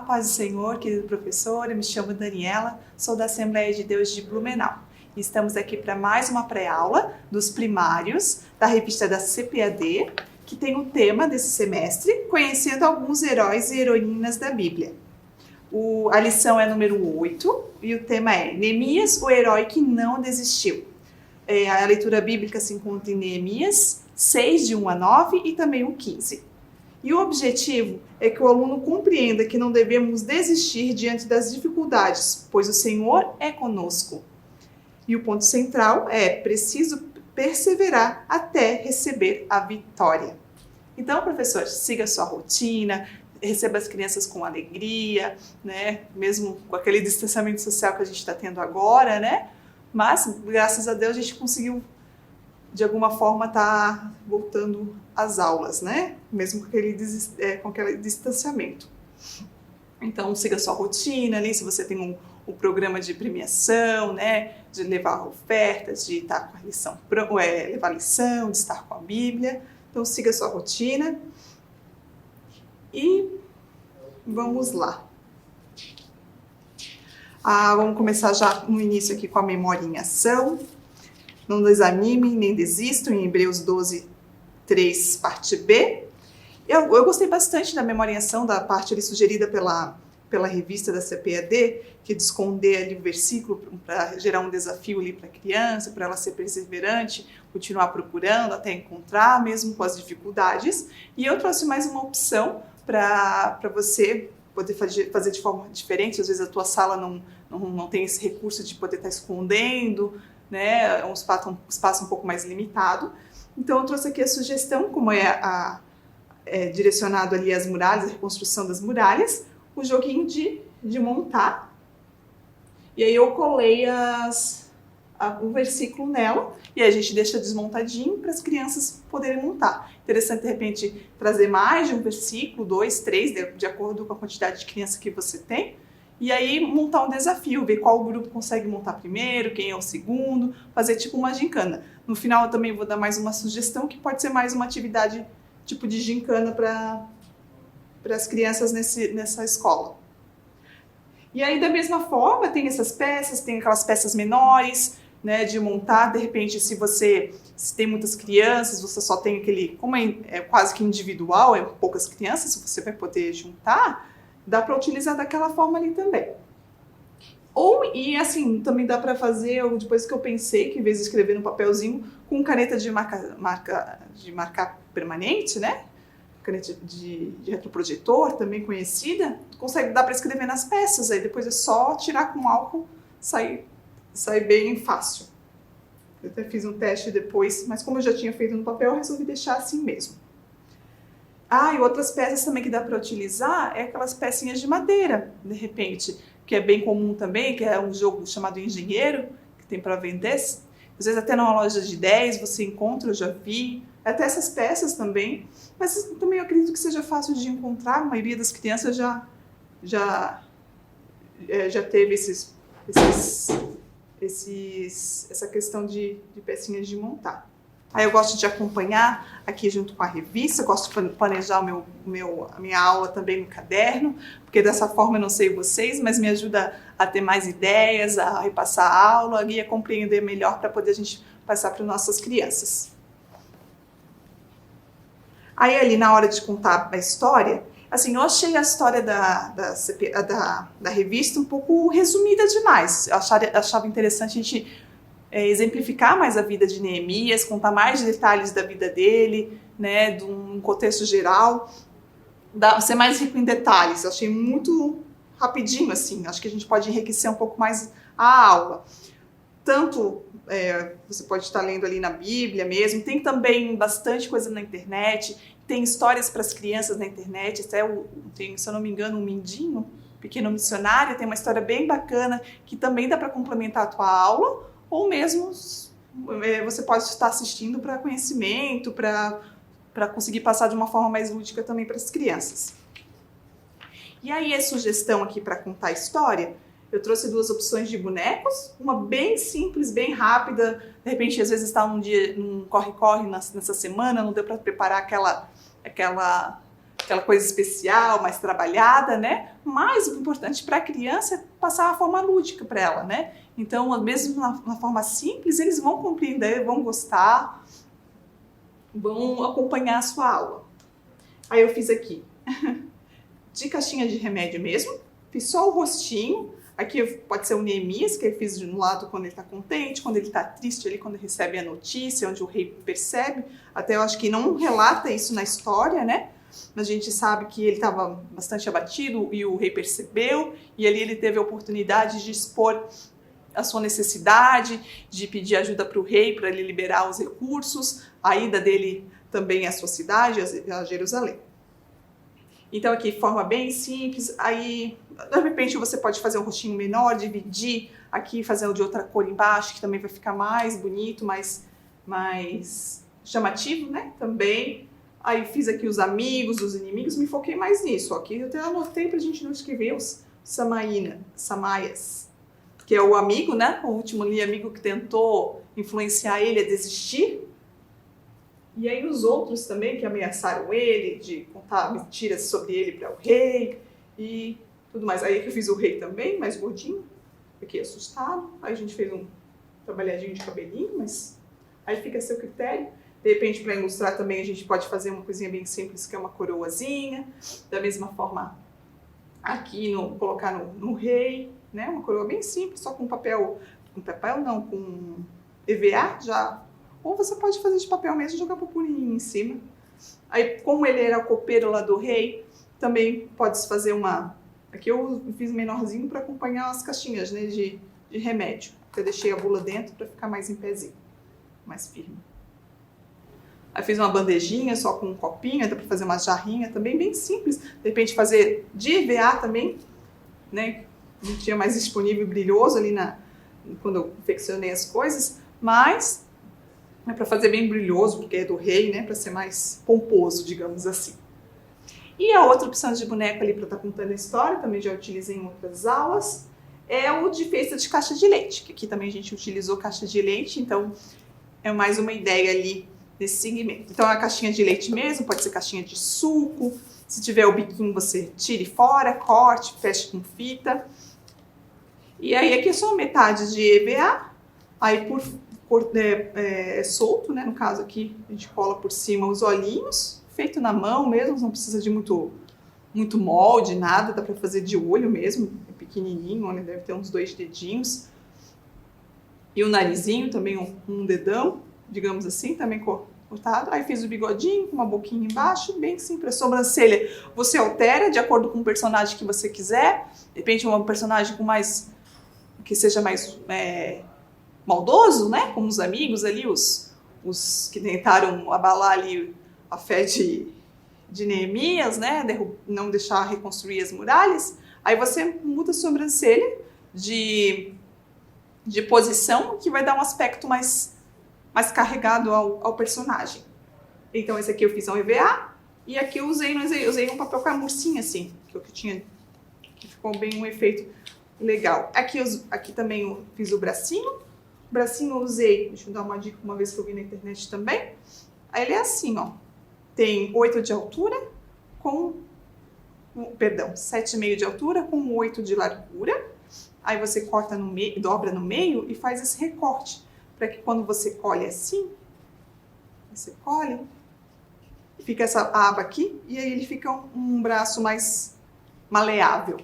paz do Senhor, querido professor, eu me chamo Daniela, sou da Assembleia de Deus de Blumenau. E estamos aqui para mais uma pré-aula dos primários da revista da CPAD, que tem o tema desse semestre, conhecendo alguns heróis e heroínas da Bíblia. A lição é número 8 e o tema é Neemias, o herói que não desistiu. A leitura bíblica se encontra em Neemias 6, de 1 a 9 e também o 15. E o objetivo é que o aluno compreenda que não devemos desistir diante das dificuldades, pois o Senhor é conosco. E o ponto central é preciso perseverar até receber a vitória. Então, professor, siga a sua rotina, receba as crianças com alegria, né? Mesmo com aquele distanciamento social que a gente está tendo agora, né? Mas, graças a Deus, a gente conseguiu, de alguma forma, estar voltando às aulas, né? Mesmo com aquele distanciamento. Então, siga a sua rotina ali, se você tem um programa de premiação, né? De levar ofertas, de estar com a lição, levar lição, de estar com a Bíblia. Então, siga a sua rotina. E vamos lá. Vamos começar já no início aqui com a memória em ação. Não desanimem, nem desistam, em Hebreus 12, 3, parte B. Eu gostei bastante da memória em ação, da parte ali sugerida pela revista da CPAD, que é de esconder ali o versículo para gerar um desafio ali para a criança, para ela ser perseverante, continuar procurando até encontrar, mesmo com as dificuldades. E eu trouxe mais uma opção para você poder fazer de forma diferente. Às vezes a tua sala não tem esse recurso de poder estar escondendo, né? É um espaço um pouco mais limitado. Então eu trouxe aqui a sugestão, como é direcionado ali às muralhas, a reconstrução das muralhas, o joguinho de montar. E aí eu colei o versículo nela e aí a gente deixa desmontadinho para as crianças poderem montar. Interessante, de repente, trazer mais de um versículo, 2, 3, de acordo com a quantidade de criança que você tem. E aí montar um desafio, ver qual grupo consegue montar primeiro, quem é o segundo, fazer tipo uma gincana. No final eu também vou dar mais uma sugestão, que pode ser mais uma atividade tipo de gincana para as crianças nessa escola. E aí, da mesma forma, tem essas peças, tem aquelas peças menores, né, de montar. De repente, se tem muitas crianças, você só tem aquele, como é quase que individual, é poucas crianças, você vai poder juntar, dá para utilizar daquela forma ali também. E assim, também dá para fazer, depois que eu pensei, que em vez de escrever no papelzinho, com caneta de marcar permanente, né? Caneta de retroprojetor, também conhecida, dá para escrever nas peças, aí depois é só tirar com álcool, sai bem fácil. Eu até fiz um teste depois, mas como eu já tinha feito no papel, eu resolvi deixar assim mesmo. E outras peças também que dá para utilizar é aquelas pecinhas de madeira, de repente, que é bem comum também, que é um jogo chamado Engenheiro, que tem para vender. Às vezes até numa loja de 10 você encontra, eu já vi, até essas peças também, mas também eu acredito que seja fácil de encontrar, a maioria das crianças já teve essa questão de pecinhas de montar. Aí eu gosto de acompanhar aqui junto com a revista, gosto de planejar a minha aula também no caderno, porque dessa forma eu não sei vocês, mas me ajuda a ter mais ideias, a repassar a aula e a compreender melhor para poder a gente passar para as nossas crianças. Aí ali na hora de contar a história, assim, eu achei a história da revista um pouco resumida demais. Eu achava interessante a gente exemplificar mais a vida de Neemias, contar mais detalhes da vida dele, né, de um contexto geral, ser mais rico em detalhes. Eu achei muito rapidinho, assim, acho que a gente pode enriquecer um pouco mais a aula. Tanto você pode estar lendo ali na Bíblia mesmo, tem também bastante coisa na internet, tem histórias para as crianças na internet, até tem, se eu não me engano, um Mindinho, Pequeno Missionário, tem uma história bem bacana que também dá para complementar a tua aula, ou mesmo você pode estar assistindo para conhecimento, para conseguir passar de uma forma mais lúdica também para as crianças. E aí a sugestão aqui para contar a história, eu trouxe 2 opções de bonecos, uma bem simples, bem rápida, de repente às vezes está num corre-corre nessa semana, não deu para preparar aquela aquela coisa especial, mais trabalhada, né? Mas o importante para a criança é passar a forma lúdica para ela, né? Então, mesmo na forma simples, eles vão compreender, vão gostar, vão acompanhar a sua aula. Aí eu fiz aqui, de caixinha de remédio mesmo, fiz só o rostinho. Aqui pode ser o Neemias, que eu fiz de um lado quando ele está contente, quando ele está triste, ali, quando ele recebe a notícia, onde o rei percebe. Até eu acho que não relata isso na história, né? Mas a gente sabe que ele estava bastante abatido e o rei percebeu. E ali ele teve a oportunidade de expor a sua necessidade, de pedir ajuda para o rei, para ele liberar os recursos, a ida dele também à sua cidade, a Jerusalém. Então aqui, forma bem simples, aí de repente você pode fazer um rostinho menor, dividir, aqui fazer de outra cor embaixo, que também vai ficar mais bonito, mais chamativo, né, também. Aí fiz aqui os amigos, os inimigos, me foquei mais nisso, aqui eu até anotei pra gente não escrever os Samaias, que é o amigo, né, o último amigo que tentou influenciar ele a desistir. E aí os outros também que ameaçaram ele, de contar mentiras sobre ele para o rei e tudo mais. Aí que eu fiz o rei também, mais gordinho, aqui assustado. Aí a gente fez um trabalhadinho de cabelinho, mas aí fica a seu critério. De repente, para ilustrar também, a gente pode fazer uma coisinha bem simples, que é uma coroazinha. Da mesma forma, aqui, colocar no rei, né? Uma coroa bem simples, só com papel não, com EVA já. Ou você pode fazer de papel mesmo e jogar purpurinha em cima. Aí, como ele era o copeiro lá do rei, também pode fazer uma... Aqui eu fiz menorzinho para acompanhar as caixinhas, né, de remédio. Eu deixei a bula dentro para ficar mais em pezinho, mais firme. Aí fiz uma bandejinha só com um copinho, dá para fazer uma jarrinha também, bem simples. De repente fazer de EVA também, né? Não tinha mais disponível brilhoso ali quando eu confeccionei as coisas, mas... é para fazer bem brilhoso, porque é do rei, né? Para ser mais pomposo, digamos assim. E a outra opção de boneco ali para estar contando a história, também já utilizei em outras aulas, é o de festa de caixa de leite, que aqui também a gente utilizou caixa de leite, então é mais uma ideia ali nesse segmento. Então é a caixinha de leite mesmo, pode ser caixinha de suco, se tiver o biquinho você tire fora, corte, feche com fita. E aí aqui é só metade de EVA, aí solto, né? No caso aqui, a gente cola por cima os olhinhos, feito na mão mesmo, não precisa de muito molde, nada, dá para fazer de olho mesmo, é pequenininho, olha, deve ter uns 2 dedinhos. E o narizinho também, um dedão, digamos assim, também cortado. Aí fiz o bigodinho com uma boquinha embaixo, bem simples. A sobrancelha você altera de acordo com o personagem que você quiser, de repente um personagem que seja mais... maldoso, né? Como os amigos ali, os que tentaram abalar ali a fé de Neemias, né? Não deixar reconstruir as muralhas. Aí você muda a sobrancelha de posição, que vai dar um aspecto mais carregado ao personagem. Então esse aqui eu fiz um EVA, e aqui eu usei um papel camurcinho assim, que ficou bem um efeito legal. Aqui também eu fiz o bracinho. O bracinho eu usei, deixa eu dar uma dica, uma vez que eu vi na internet também. Aí ele é assim, ó. Tem 8 de altura perdão, 7,5 de altura com 8 de largura. Aí você corta no meio, dobra no meio e faz esse recorte. Para que quando você colhe assim, você colhe, fica essa aba aqui, e aí ele fica um braço mais maleável.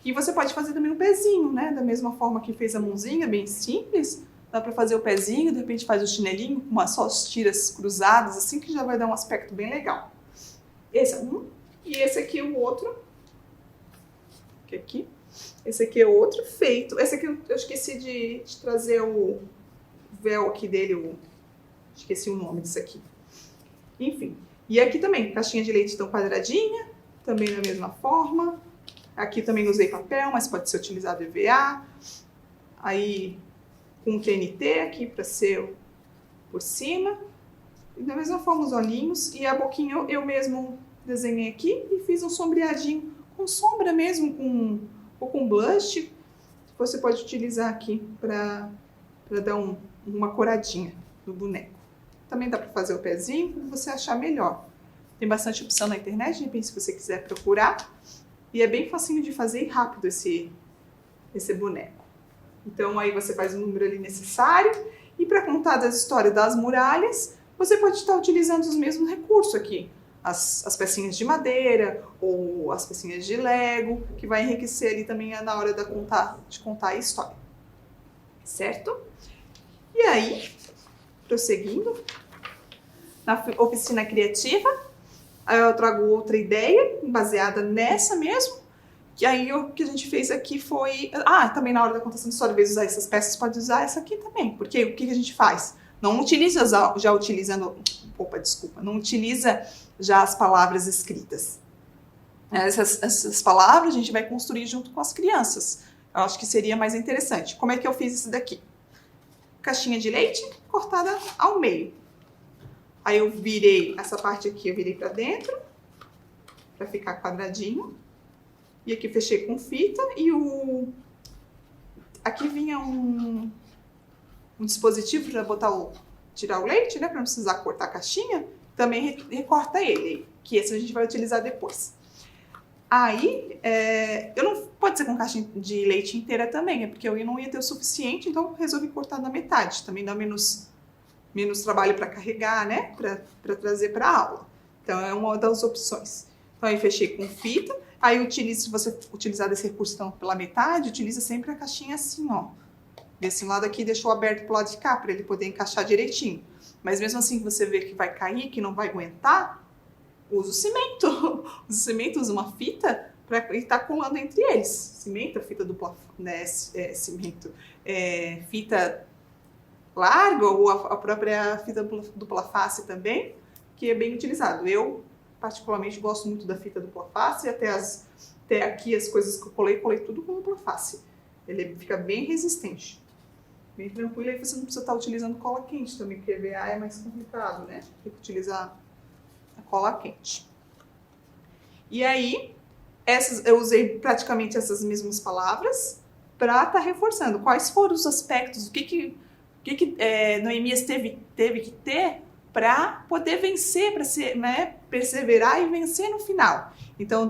E você pode fazer também um pezinho, né? Da mesma forma que fez a mãozinha, bem simples. Dá para fazer o pezinho, de repente faz o chinelinho com só as tiras cruzadas, assim, que já vai dar um aspecto bem legal. Esse é um. E esse aqui é o outro. Aqui. Esse aqui é outro feito. Esse aqui eu esqueci de trazer o véu aqui dele. Esqueci o nome disso aqui. Enfim. E aqui também, caixinha de leite tão quadradinha. Também da mesma forma. Aqui também usei papel, mas pode ser utilizado EVA. Aí com TNT aqui para ser por cima. E da mesma forma os olhinhos. E a boquinha eu mesmo desenhei aqui e fiz um sombreadinho com sombra mesmo, ou com blush. Você pode utilizar aqui para dar uma coradinha no boneco. Também dá para fazer o pezinho, como você achar melhor. Tem bastante opção na internet, de repente, se você quiser procurar. E é bem facinho de fazer e rápido esse boneco. Então, aí você faz o número ali necessário. E para contar das histórias das muralhas, você pode estar utilizando os mesmos recursos aqui. As pecinhas de madeira ou as pecinhas de Lego, que vai enriquecer ali também na hora de contar a história. Certo? E aí, prosseguindo, na oficina criativa, eu trago outra ideia, baseada nessa mesmo, que aí o que a gente fez aqui foi... também na hora da contação de história, ao invés de usar essas peças, pode usar essa aqui também, porque o que a gente faz? Não utiliza já utilizando... não utiliza já as palavras escritas. Essas palavras a gente vai construir junto com as crianças. Eu acho que seria mais interessante. Como é que eu fiz isso daqui? Caixinha de leite cortada ao meio. Aí eu virei essa parte aqui, eu virei para dentro, para ficar quadradinho. E aqui fechei com fita e aqui vinha um dispositivo para tirar o leite, né? Para não precisar cortar a caixinha. Também recorta ele, que esse a gente vai utilizar depois. Aí, pode ser com caixinha de leite inteira também, porque eu não ia ter o suficiente, então resolvi cortar na metade. Também dá menos trabalho para carregar, né? Para trazer para a aula. Então, é uma das opções. Então, aí fechei com fita. Aí, se você utilizar desse recurso então, pela metade, utiliza sempre a caixinha assim, ó. Desse lado aqui, deixou aberto pro lado de cá, para ele poder encaixar direitinho. Mas mesmo assim, que você vê que vai cair, que não vai aguentar, usa o cimento. Usa o cimento, usa uma fita para estar colando entre eles. Cimento, fita dupla, né? Fita larga ou a própria fita dupla face também, que é bem utilizado. Eu, particularmente, gosto muito da fita dupla face, até aqui as coisas que eu colei tudo com dupla face. Ele fica bem resistente. Bem tranquilo, aí você não precisa estar utilizando cola quente também, porque EVA é mais complicado, né? Tem que utilizar a cola quente. E aí, eu usei praticamente essas mesmas palavras para estar reforçando. Quais foram os aspectos, o que Noemias teve que ter para poder vencer, para perseverar e vencer no final. Então,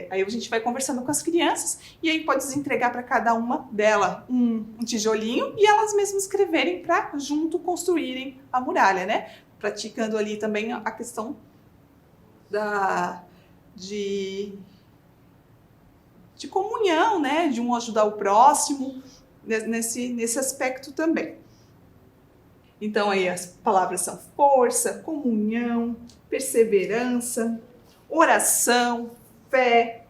aí a gente vai conversando com as crianças e aí pode entregar para cada uma delas um tijolinho e elas mesmas escreverem para junto construírem a muralha, né? Praticando ali também a questão de comunhão, né? De um ajudar o próximo nesse aspecto também. Então, aí as palavras são força, comunhão, perseverança, oração, fé,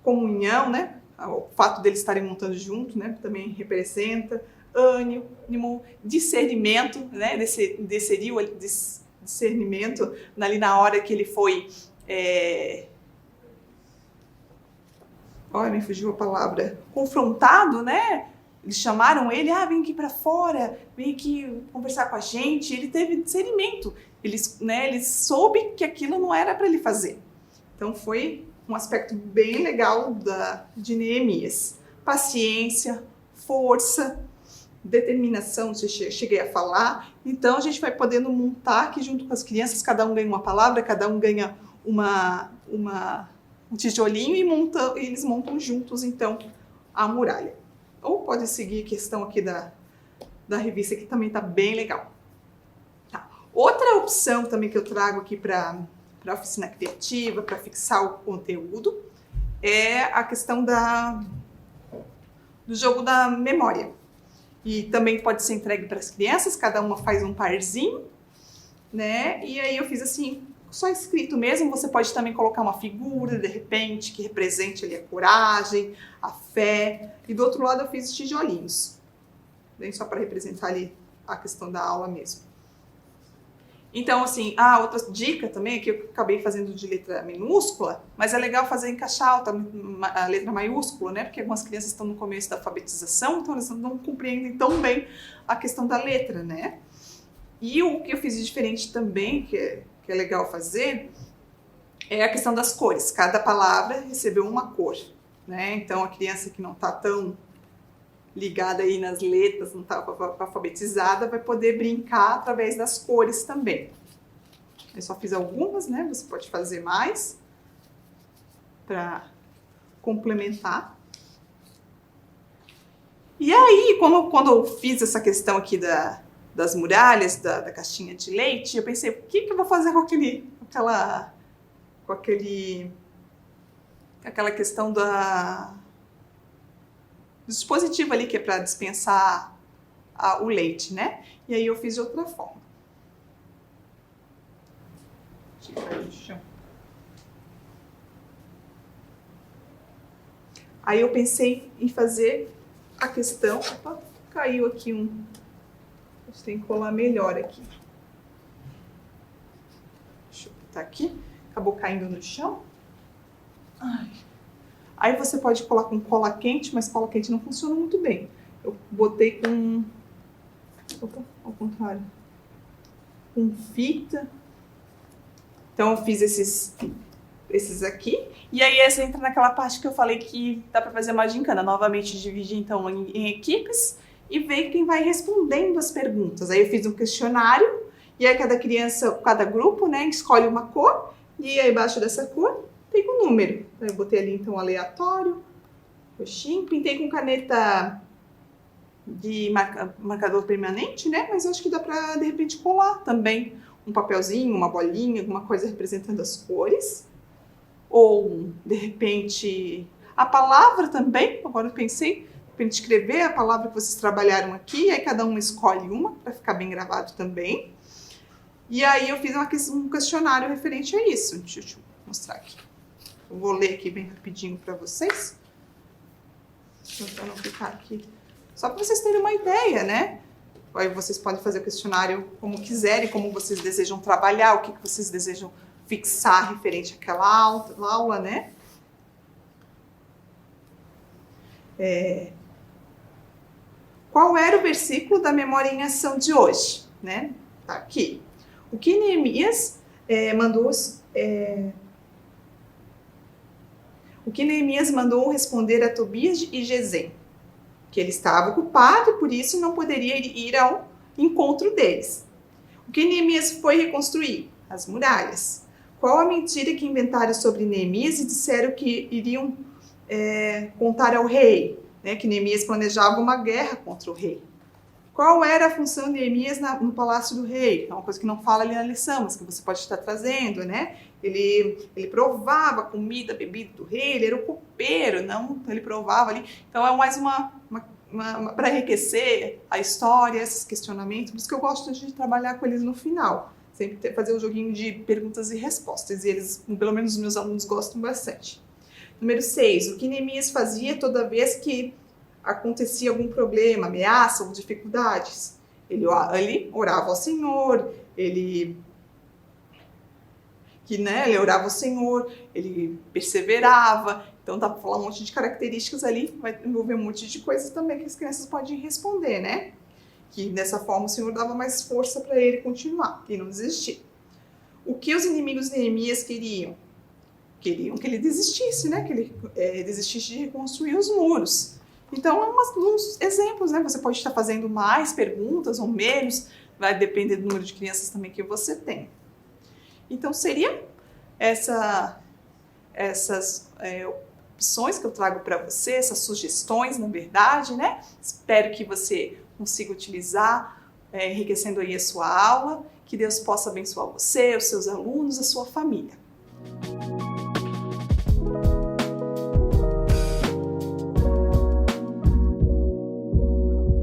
comunhão, né? O fato deles estarem montando junto, né? Também representa ânimo, discernimento, né? Discernimento ali na hora que ele foi... me fugiu a palavra. Confrontado, né? Eles chamaram ele, vem aqui para fora, vem aqui conversar com a gente. Ele teve discernimento, ele soube que aquilo não era para ele fazer. Então foi um aspecto bem legal de Neemias. Paciência, força, determinação, cheguei a falar. Então a gente vai podendo montar aqui junto com as crianças, cada um ganha uma palavra, cada um ganha um tijolinho e eles montam juntos então a muralha. Ou pode seguir a questão aqui da revista, que também está bem legal. Tá. Outra opção também que eu trago aqui para a oficina criativa, para fixar o conteúdo, é a questão do jogo da memória. E também pode ser entregue para as crianças, cada uma faz um parzinho, né? E aí eu fiz assim, só escrito mesmo, você pode também colocar uma figura, de repente, que represente ali a coragem, a fé. E do outro lado eu fiz tijolinhos, bem só para representar ali a questão da aula mesmo. Então, assim, outra dica também é que eu acabei fazendo de letra minúscula, mas é legal fazer em caixa alta, a letra maiúscula, né? Porque algumas crianças estão no começo da alfabetização, então elas não compreendem tão bem a questão da letra, né? E o que eu fiz de diferente também, que é legal fazer, é a questão das cores. Cada palavra recebeu uma cor, né? Então, a criança que não está tão ligada aí nas letras, não está alfabetizada, vai poder brincar através das cores também. Eu só fiz algumas, né? Você pode fazer mais para complementar. E aí, quando eu fiz essa questão aqui das muralhas, da caixinha de leite, eu pensei, o que eu vou fazer com aquela questão do dispositivo ali que é para dispensar o leite, né? E aí eu fiz de outra forma. Deixa eu cair no chão. Aí eu pensei em fazer a questão... Opa, caiu aqui um... A gente tem que colar melhor aqui. Deixa eu botar aqui. Acabou caindo no chão. Ai. Aí você pode colar com cola quente, mas cola quente não funciona muito bem. Eu botei com... Opa, ao contrário. Com fita. Então eu fiz esses aqui. E aí essa entra naquela parte que eu falei que dá para fazer uma gincana. Novamente dividir então em equipes e ver quem vai respondendo as perguntas. Aí eu fiz um questionário e aí cada criança, cada grupo, né, escolhe uma cor e aí embaixo dessa cor tem um número. Então, eu botei ali então aleatório, roxinho, pintei com caneta de marcador permanente, né? Mas eu acho que dá para de repente colar também um papelzinho, uma bolinha, alguma coisa representando as cores. Ou, de repente, a palavra também. Agora eu pensei, para escrever a palavra que vocês trabalharam aqui, aí cada um escolhe uma, para ficar bem gravado também. E aí eu fiz um questionário referente a isso. Deixa eu mostrar aqui. Eu vou ler aqui bem rapidinho para vocês. Para não ficar aqui. Só para vocês terem uma ideia, né? Aí vocês podem fazer o questionário como quiserem, como vocês desejam trabalhar, o que vocês desejam fixar referente àquela aula, né? Qual era o versículo da memória em ação de hoje, né? Tá aqui. O que Neemias mandou responder a Tobias e Gesem? Que ele estava ocupado e por isso não poderia ir ao encontro deles. O que Neemias foi reconstruir? As muralhas. Qual a mentira que inventaram sobre Neemias e disseram que iriam contar ao rei? Né, que Neemias planejava uma guerra contra o rei. Qual era a função de Neemias no palácio do rei? É uma coisa que não fala ali na lição, mas que você pode estar trazendo, né? Ele provava a comida, a bebida do rei, ele era o copeiro, não? Ele provava ali. Então é mais para enriquecer a história, esses questionamentos, por isso que eu gosto de trabalhar com eles no final. Sempre fazer um joguinho de perguntas e respostas, e eles, pelo menos os meus alunos, gostam bastante. Número 6, o que Neemias fazia toda vez que acontecia algum problema, ameaça ou dificuldades? Ele orava ao Senhor, ele orava ao Senhor, ele perseverava. Então dá para falar um monte de características ali, vai envolver um monte de coisas também que as crianças podem responder, né? Que dessa forma o Senhor dava mais força para ele continuar e não desistir. O que os inimigos de Neemias queriam? Queriam que ele desistisse, né? Que ele desistisse de reconstruir os muros. Então, uns exemplos, né? Você pode estar fazendo mais perguntas ou menos, vai depender do número de crianças também que você tem. Então, seriam essas opções que eu trago para você, essas sugestões, na verdade, né? Espero que você consiga utilizar, enriquecendo aí a sua aula, que Deus possa abençoar você, os seus alunos, a sua família.